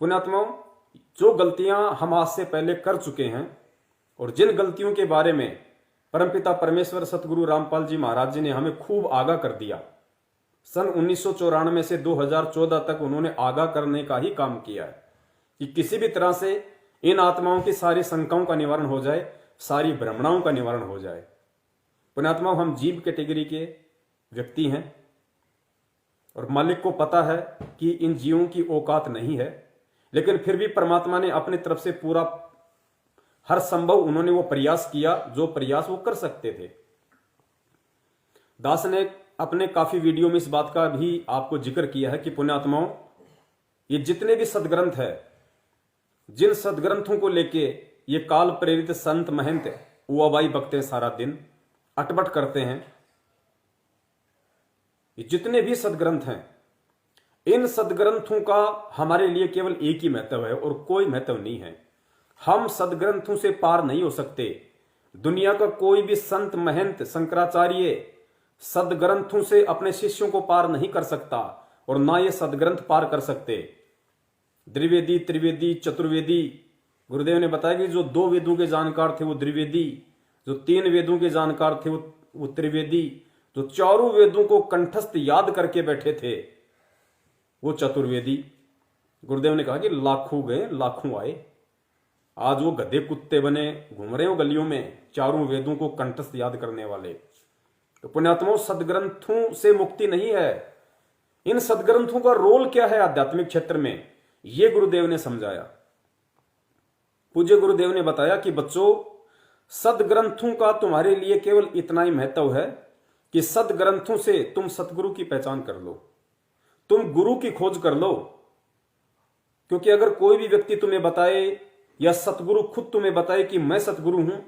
पुण्यात्माओं, जो गलतियां हम आज से पहले कर चुके हैं और जिन गलतियों के बारे में परमपिता परमेश्वर सतगुरु रामपाल जी महाराज जी ने हमें खूब आगाह कर दिया, सन 1994 से 2014 तक उन्होंने आगाह करने का ही काम किया है कि किसी भी तरह से इन आत्माओं की सारी शंकाओं का निवारण हो जाए, सारी भ्रमणाओं का निवारण हो जाए। पुण्यात्माओं, हम जीव कैटेगरी के व्यक्ति हैं और मालिक को पता है कि इन जीवों की औकात नहीं है, लेकिन फिर भी परमात्मा ने अपनी तरफ से पूरा हर संभव उन्होंने वो प्रयास किया जो प्रयास वो कर सकते थे। दास ने अपने काफी वीडियो में इस बात का भी आपको जिक्र किया है कि पुण्यात्माओं, ये जितने भी सदग्रंथ है, जिन सदग्रंथों को लेके ये काल प्रेरित संत महंत उवाबाई बकते हैं, सारा दिन अटपट करते हैं, ये जितने भी सदग्रंथ हैं, इन सदग्रंथों का हमारे लिए केवल एक ही महत्व है और कोई महत्व नहीं है। हम सदग्रंथों से पार नहीं हो सकते। दुनिया का कोई भी संत महंत शंकराचार्य सदग्रंथों से अपने शिष्यों को पार नहीं कर सकता और ना ये सदग्रंथ पार कर सकते। द्विवेदी, त्रिवेदी, चतुर्वेदी, गुरुदेव ने बताया कि जो 2 वेदों के जानकार थे वो द्विवेदी, जो 3 वेदों के जानकार थे वो त्रिवेदी, जो 4 वेदों को कंठस्थ याद करके बैठे थे वो चतुर्वेदी। गुरुदेव ने कहा कि लाखों गए लाखों आए, आज वो गधे कुत्ते बने घूम रहे हो गलियों में, 4 वेदों को कंठस्थ याद करने वाले। तो पुण्यात्माओं, सदग्रंथों से मुक्ति नहीं है। इन सदग्रंथों का रोल क्या है आध्यात्मिक क्षेत्र में, ये गुरुदेव ने समझाया। पूज्य गुरुदेव ने बताया कि बच्चों, सदग्रंथों का तुम्हारे लिए केवल इतना ही महत्व है कि सदग्रंथों से तुम सतगुरु की पहचान कर लो, तुम गुरु की खोज कर लो। क्योंकि अगर कोई भी व्यक्ति तुम्हें बताए या सतगुरु खुद तुम्हें बताए कि मैं सतगुरु हूं,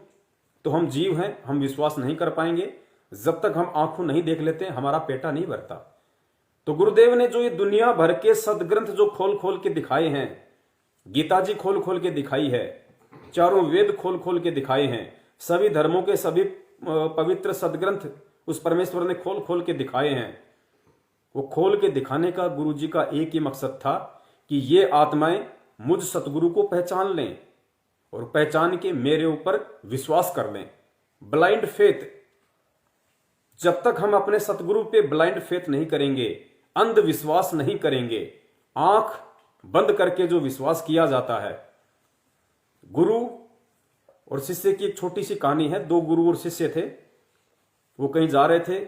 तो हम जीव हैं, हम विश्वास नहीं कर पाएंगे। जब तक हम आंखों नहीं देख लेते हमारा पेटा नहीं भरता। तो गुरुदेव ने जो ये दुनिया भर के सदग्रंथ जो खोल खोल के दिखाए हैं, गीता जी खोल खोल के दिखाई है, 4 वेद खोल खोल के दिखाए हैं, सभी धर्मों के सभी पवित्र सदग्रंथ उस परमेश्वर ने खोल खोल के दिखाए हैं। वो खोल के दिखाने का गुरु जी का एक ही मकसद था कि ये आत्माएं मुझ सतगुरु को पहचान लें और पहचान के मेरे ऊपर विश्वास कर लें। ब्लाइंड फेथ, जब तक हम अपने सतगुरु पे ब्लाइंड फेथ नहीं करेंगे, अंधविश्वास नहीं करेंगे, आंख बंद करके जो विश्वास किया जाता है। गुरु और शिष्य की एक छोटी सी कहानी है। 2 गुरु और शिष्य थे, वो कहीं जा रहे थे,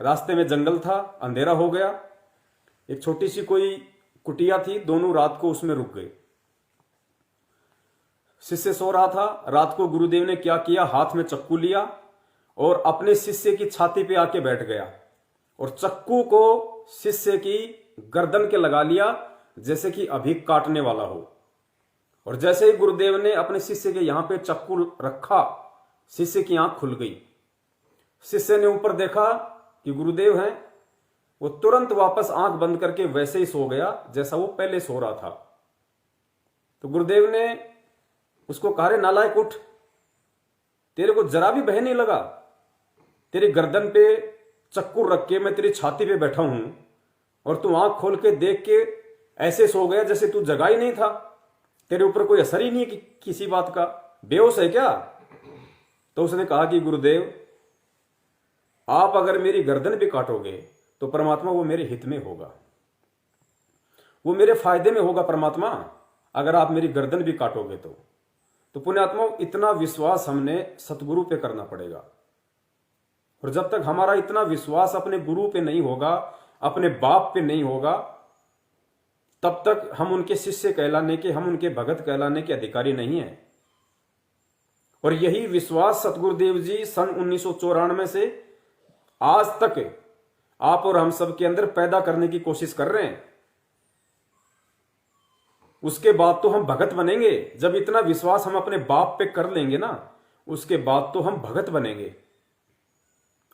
रास्ते में जंगल था, अंधेरा हो गया, एक छोटी सी कोई कुटिया थी, दोनों रात को उसमें रुक गए। शिष्य सो रहा था, रात को गुरुदेव ने क्या किया, हाथ में चक्कू लिया और अपने शिष्य की छाती पे आके बैठ गया और चक्कू को शिष्य की गर्दन के लगा लिया जैसे कि अभी काटने वाला हो। और जैसे ही गुरुदेव ने अपने शिष्य के यहां पे चक्कू रखा, शिष्य की आंख खुल गई। शिष्य ने ऊपर देखा कि गुरुदेव हैं, वो तुरंत वापस आंख बंद करके वैसे ही सो गया जैसा वो पहले सो रहा था। तो गुरुदेव ने उसको कहा, रे नालायक उठ, तेरे को जरा भी भय नहीं लगा, तेरी गर्दन पे चक्कू रख के मैं तेरी छाती पे बैठा हूं और तू आंख खोल के देख के ऐसे सो गया जैसे तू जगा ही नहीं था, तेरे ऊपर कोई असर ही नहीं है किसी बात का, बेहोश है क्या? तो उसने कहा कि गुरुदेव, आप अगर मेरी गर्दन भी काटोगे तो परमात्मा वो मेरे हित में होगा, वो मेरे फायदे में होगा परमात्मा, अगर आप मेरी गर्दन भी काटोगे तो पुण्यात्मा, इतना विश्वास हमने सतगुरु पे करना पड़ेगा। और जब तक हमारा इतना विश्वास अपने गुरु पे नहीं होगा, अपने बाप पे नहीं होगा, तब तक हम उनके शिष्य कहलाने के, हम उनके भगत कहलाने के अधिकारी नहीं हैं। और यही विश्वास सतगुरुदेव जी सन 1994 से आज तक आप और हम सब के अंदर पैदा करने की कोशिश कर रहे हैं। उसके बाद तो हम भगत बनेंगे। जब इतना विश्वास हम अपने बाप पे कर लेंगे ना, उसके बाद तो हम भगत बनेंगे।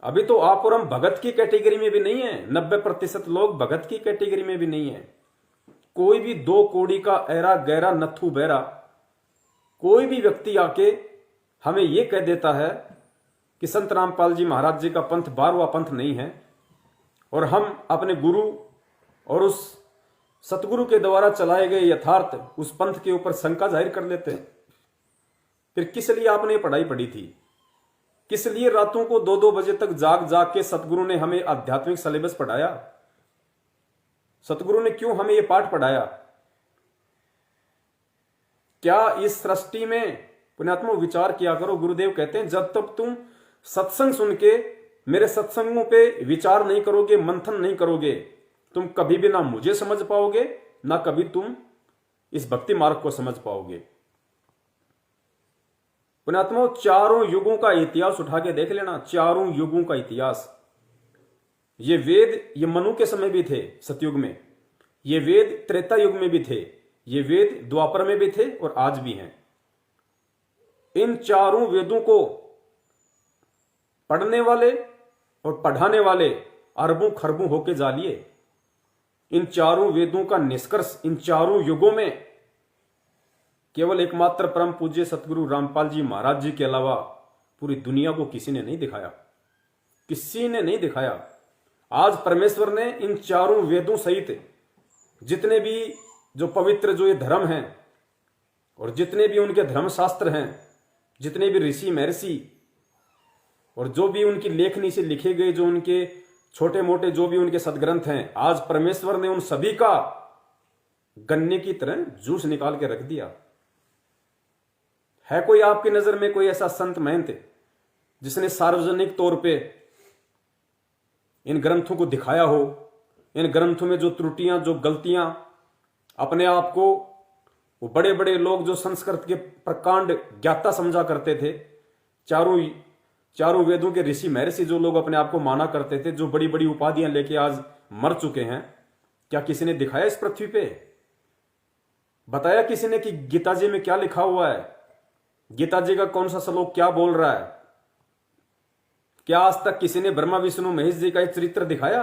अभी तो आप और हम भगत की कैटेगरी में भी नहीं है, 90% लोग भगत की कैटेगरी में भी नहीं है। कोई भी 2 कौड़ी का ऐरा गैरा नथु बहरा कोई भी व्यक्ति आके हमें यह कह देता है कि संत रामपाल जी महाराज जी का पंथ 12वां पंथ नहीं है और हम अपने गुरु और उस सतगुरु के द्वारा चलाए गए यथार्थ उस पंथ के ऊपर शंका जाहिर कर लेते हैं। फिर किस लिए आपने पढ़ाई पढ़ी थी? किस लिए रातों को 2-2 बजे तक जाग जाग के सतगुरु ने हमें आध्यात्मिक सिलेबस पढ़ाया? सतगुरु ने क्यों हमें यह पाठ पढ़ाया? क्या इस सृष्टि में पुण्यात्मा विचार किया करो। गुरुदेव कहते हैं जब तक तुम सत्संग सुन के मेरे सत्संगों पे विचार नहीं करोगे, मंथन नहीं करोगे, तुम कभी भी ना मुझे समझ पाओगे, ना कभी तुम इस भक्ति मार्ग को समझ पाओगे। पुण्यात्मा चारों युगों का इतिहास उठा के देख लेना, चारों युगों का इतिहास। ये वेद ये मनु के समय भी थे सतयुग में, ये वेद त्रेता युग में भी थे, ये वेद द्वापर में भी थे और आज भी हैं। इन चारों वेदों को पढ़ने वाले और पढ़ाने वाले अरबों खरबों होके जा लिए। इन चारों वेदों का निष्कर्ष इन चारों युगों में केवल एकमात्र परम पूज्य सतगुरु रामपाल जी महाराज जी के अलावा पूरी दुनिया को किसी ने नहीं दिखाया, किसी ने नहीं दिखाया। आज परमेश्वर ने इन चारों वेदों सहित जितने भी जो पवित्र जो ये धर्म हैं और जितने भी उनके धर्मशास्त्र हैं, जितने भी ऋषि महर्षि और जो भी उनकी लेखनी से लिखे गए जो उनके छोटे मोटे जो भी उनके सदग्रंथ हैं, आज परमेश्वर ने उन सभी का गन्ने की तरह जूस निकाल के रख दिया। है कोई आपकी नजर में कोई ऐसा संत महंत जिसने सार्वजनिक तौर पे इन ग्रंथों को दिखाया हो? इन ग्रंथों में जो त्रुटियां जो गलतियां अपने आप को वो बड़े बड़े लोग जो संस्कृत के प्रकांड ज्ञाता समझा करते थे, चारों वेदों के ऋषि महर्षि जो लोग अपने आप को माना करते थे, जो बड़ी बड़ी उपाधियां लेके आज मर चुके हैं, क्या किसी ने दिखाया इस पृथ्वी पे? बताया किसी ने कि गीता जी में क्या लिखा हुआ है? गीता जी का कौन सा श्लोक क्या बोल रहा है? क्या आज तक किसी ने ब्रह्मा विष्णु महेश जी का एक चरित्र दिखाया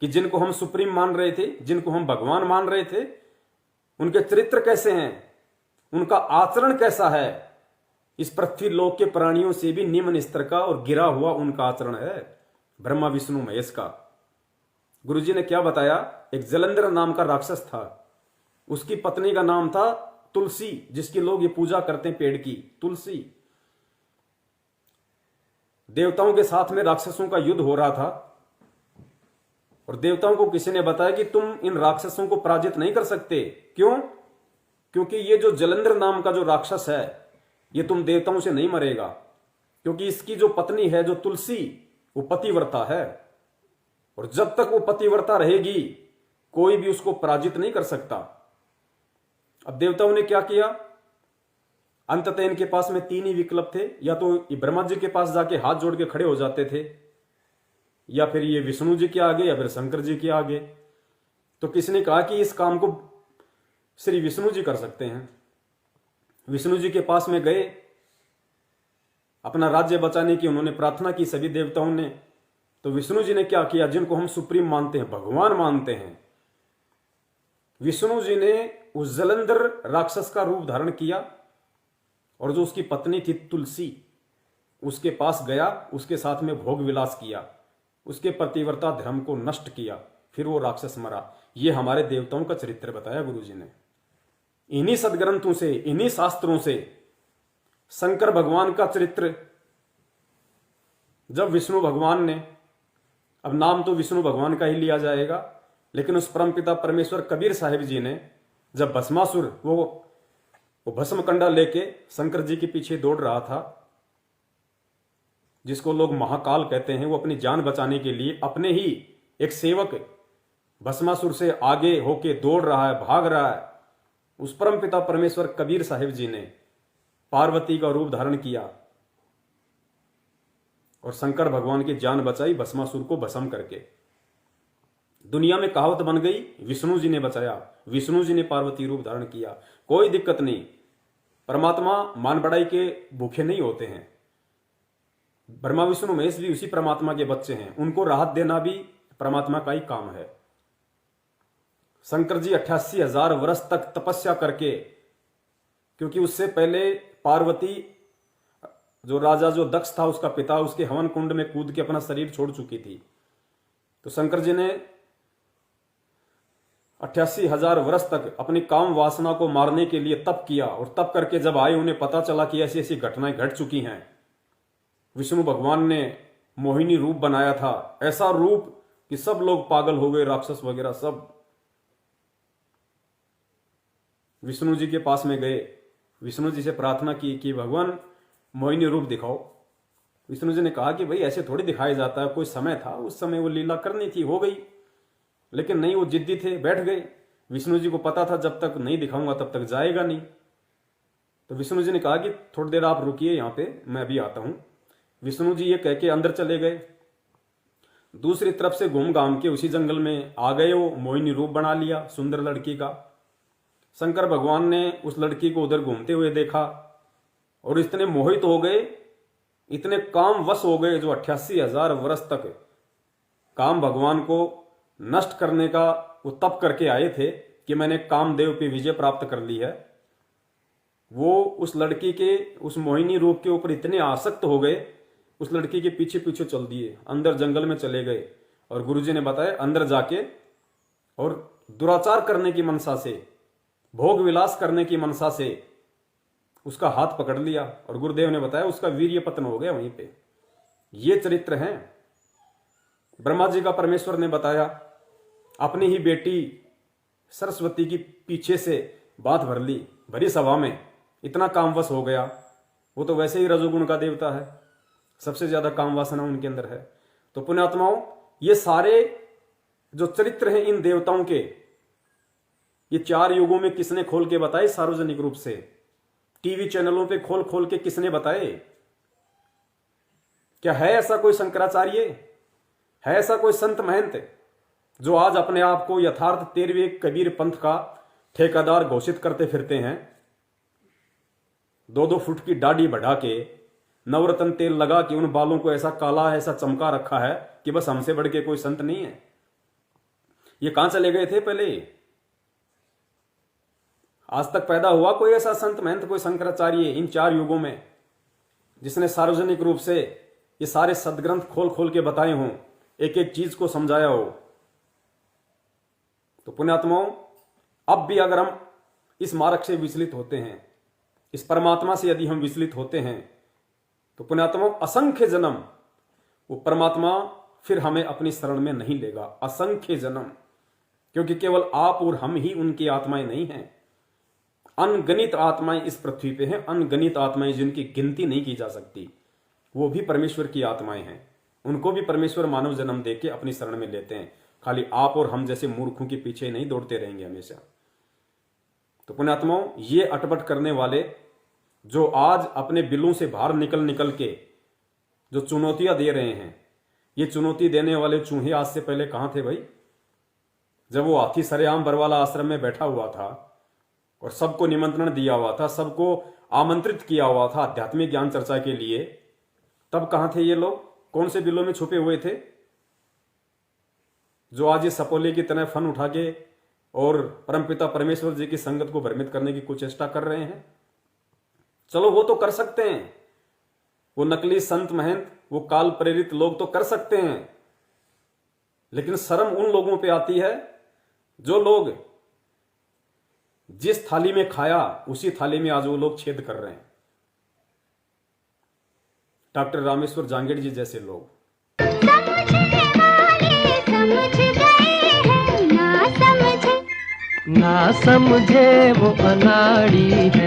कि जिनको हम सुप्रीम मान रहे थे, जिनको हम भगवान मान रहे थे, उनके चरित्र कैसे हैं, उनका आचरण कैसा है? इस पृथ्वी लोक के प्राणियों से भी निम्न स्तर का और गिरा हुआ उनका आचरण है ब्रह्मा विष्णु महेश का। गुरुजी ने क्या बताया? एक जलंधर नाम का राक्षस था, उसकी पत्नी का नाम था तुलसी, जिसकी लोग ये पूजा करते हैं, पेड़ की तुलसी। देवताओं के साथ में राक्षसों का युद्ध हो रहा था और देवताओं को किसी ने बताया कि तुम इन राक्षसों को पराजित नहीं कर सकते। क्यों? क्योंकि ये जो जलंधर नाम का जो राक्षस है ये तुम देवताओं से नहीं मरेगा, क्योंकि इसकी जो पत्नी है जो तुलसी वो पतिव्रता है और जब तक वो पतिव्रता रहेगी कोई भी उसको पराजित नहीं कर सकता। अब देवताओं ने क्या किया? अंततः इनके पास में 3 ही विकल्प थे, या तो ये ब्रह्मा जी के पास जाके हाथ जोड़ के खड़े हो जाते थे, या फिर ये विष्णु जी के आगे, या फिर शंकर जी के आगे। तो किसने कहा कि इस काम को श्री विष्णु जी कर सकते हैं। विष्णु जी के पास में गए, अपना राज्य बचाने की उन्होंने प्रार्थना की सभी देवताओं ने। तो विष्णु जी ने क्या किया? जिनको हम सुप्रीम मानते हैं, भगवान मानते हैं, विष्णु जी ने उस जलंधर राक्षस का रूप धारण किया और जो उसकी पत्नी थी तुलसी, उसके पास गया, उसके साथ में भोग विलास किया, उसके पतिव्रता धर्म को नष्ट किया, फिर वो राक्षस मरा। ये हमारे देवताओं का चरित्र बताया गुरु जी ने। इन्हीं सदग्रंथों से, इन्हीं शास्त्रों से शंकर भगवान का चरित्र जब विष्णु भगवान ने, अब नाम तो विष्णु भगवान का ही लिया जाएगा, लेकिन उस परमपिता परमेश्वर कबीर साहिब जी ने जब भस्मासुर वो भस्म कंडा लेके शंकर जी के पीछे दौड़ रहा था, जिसको लोग महाकाल कहते हैं, वो अपनी जान बचाने के लिए अपने ही एक सेवक भस्मासुर से आगे होके दौड़ रहा है, भाग रहा है। उस परम पिता परमेश्वर कबीर साहिब जी ने पार्वती का रूप धारण किया और शंकर भगवान की जान बचाई भस्मासुर को भस्म करके। दुनिया में कहावत बन गई, विष्णु जी ने बचाया, विष्णु जी ने पार्वती रूप धारण किया। कोई दिक्कत नहीं, परमात्मा मान बढ़ाई के भूखे नहीं होते हैं। ब्रह्मा विष्णु महेश भी उसी परमात्मा के बच्चे हैं, उनको राहत देना भी परमात्मा का ही काम है। शंकर जी 88,000 वर्ष तक तपस्या करके, क्योंकि उससे पहले पार्वती जो राजा जो दक्ष था उसका पिता, उसके हवन कुंड में कूद के अपना शरीर छोड़ चुकी थी। तो शंकर जी ने 88,000 वर्ष तक अपनी काम वासना को मारने के लिए तप किया, और तप करके जब आए उन्हें पता चला कि ऐसी ऐसी घटनाएं घट चुकी हैं। विष्णु भगवान ने मोहिनी रूप बनाया था, ऐसा रूप कि सब लोग पागल हो गए, राक्षस वगैरह सब विष्णु जी के पास में गए, विष्णु जी से प्रार्थना की कि भगवान मोहिनी रूप दिखाओ। विष्णु जी ने कहा कि भाई ऐसे थोड़ी दिखाया जाता है, कोई समय था, उस समय वो लीला करनी थी, हो गई। लेकिन नहीं, वो जिद्दी थे, बैठ गए। विष्णु जी को पता था जब तक नहीं दिखाऊंगा तब तक जाएगा नहीं। तो विष्णु जी ने कहा कि थोड़ी देर आप रुकिए यहाँ पे, मैं अभी आता हूं। विष्णु जी ये कह के अंदर चले गए। दूसरी तरफ से घूम घाम के उसी जंगल में आ गए, वो मोहिनी रूप बना लिया सुंदर लड़की का। शंकर भगवान ने उस लड़की को उधर घूमते हुए देखा और इतने मोहित हो गए, इतने काम वश हो गए, जो 88,000 वर्ष तक काम भगवान को नष्ट करने का वो तप करके आए थे कि मैंने कामदेव पे विजय प्राप्त कर ली है, वो उस लड़की के उस मोहिनी रूप के ऊपर इतने आसक्त हो गए, उस लड़की के पीछे पीछे चल दिए, अंदर जंगल में चले गए। और गुरुजी ने बताया अंदर जाके और दुराचार करने की मनसा से, भोग विलास करने की मनसा से उसका हाथ पकड़ लिया, और गुरुदेव ने बताया उसका वीर्य पतन हो गया वहीं पे। ये चरित्र हैं। ब्रह्मा जी का परमेश्वर ने बताया अपनी ही बेटी सरस्वती की पीछे से बात भर ली, भरी सभा में, इतना कामवश हो गया। वो तो वैसे ही रजोगुण का देवता है, सबसे ज्यादा काम वासना उनके अंदर है। तो पुण्यात्माओं, ये सारे जो चरित्र हैं इन देवताओं के, ये 4 युगों में किसने खोल के बताए? सार्वजनिक रूप से टीवी चैनलों पे खोल खोल के किसने बताए? क्या है ऐसा कोई शंकराचार्य, है ऐसा कोई संत महंत जो आज अपने आप को यथार्थ 13वें कबीर पंथ का ठेकेदार घोषित करते फिरते हैं? 2-2 फुट की दाढ़ी बढ़ा के, नवरत्न तेल लगा के, उन बालों को ऐसा काला, ऐसा चमका रखा है कि बस हमसे बढ़ के कोई संत नहीं है। ये कहां चले गए थे पहले? आज तक पैदा हुआ कोई ऐसा संत महंत, कोई शंकराचार्य इन 4 युगों में जिसने सार्वजनिक रूप से ये सारे सदग्रंथ खोल खोल के बताए हों, एक एक चीज को समझाया हो? तो पुण्यात्माओं, अब भी अगर हम इस मार्ग से विचलित होते हैं, इस परमात्मा से यदि हम विचलित होते हैं, तो पुण्यात्माओं असंख्य जन्म वो परमात्मा फिर हमें अपनी शरण में नहीं लेगा। असंख्य जन्म, क्योंकि केवल आप और हम ही उनकी आत्माएं नहीं हैं। अनगणित आत्माएं इस पृथ्वी पे हैं, अनगणित आत्माएं जिनकी गिनती नहीं की जा सकती, वो भी परमेश्वर की आत्माएं हैं। उनको भी परमेश्वर मानव जन्म देके अपनी शरण में लेते हैं। खाली आप और हम जैसे मूर्खों के पीछे नहीं दौड़ते रहेंगे हमेशा। तो पुण्यात्माओं, ये अटपट करने वाले जो आज अपने बिलों से बाहर निकल निकल के जो चुनौतियां दे रहे हैं, ये चुनौती देने वाले चूहे आज से पहले कहां थे भाई? जब वो हाथी सरेआम बरवाला आश्रम में बैठा हुआ था और सबको निमंत्रण दिया हुआ था, सबको आमंत्रित किया हुआ था आध्यात्मिक ज्ञान चर्चा के लिए, तब कहां थे ये लोग? कौन से बिलों में छुपे हुए थे जो आज ये सपोले की तरह फन उठा के और परमपिता परमेश्वर जी की संगत को भ्रमित करने की कुचेष्टा कर रहे हैं? चलो वो तो कर सकते हैं, वो नकली संत महंत, वो काल प्रेरित लोग तो कर सकते हैं, लेकिन शर्म उन लोगों पे आती है जो लोग जिस थाली में खाया उसी थाली में आज वो लोग छेद कर रहे हैं। डॉक्टर रामेश्वर जांगेड़ जी जैसे लोग। ना समझे वो अनाड़ी है।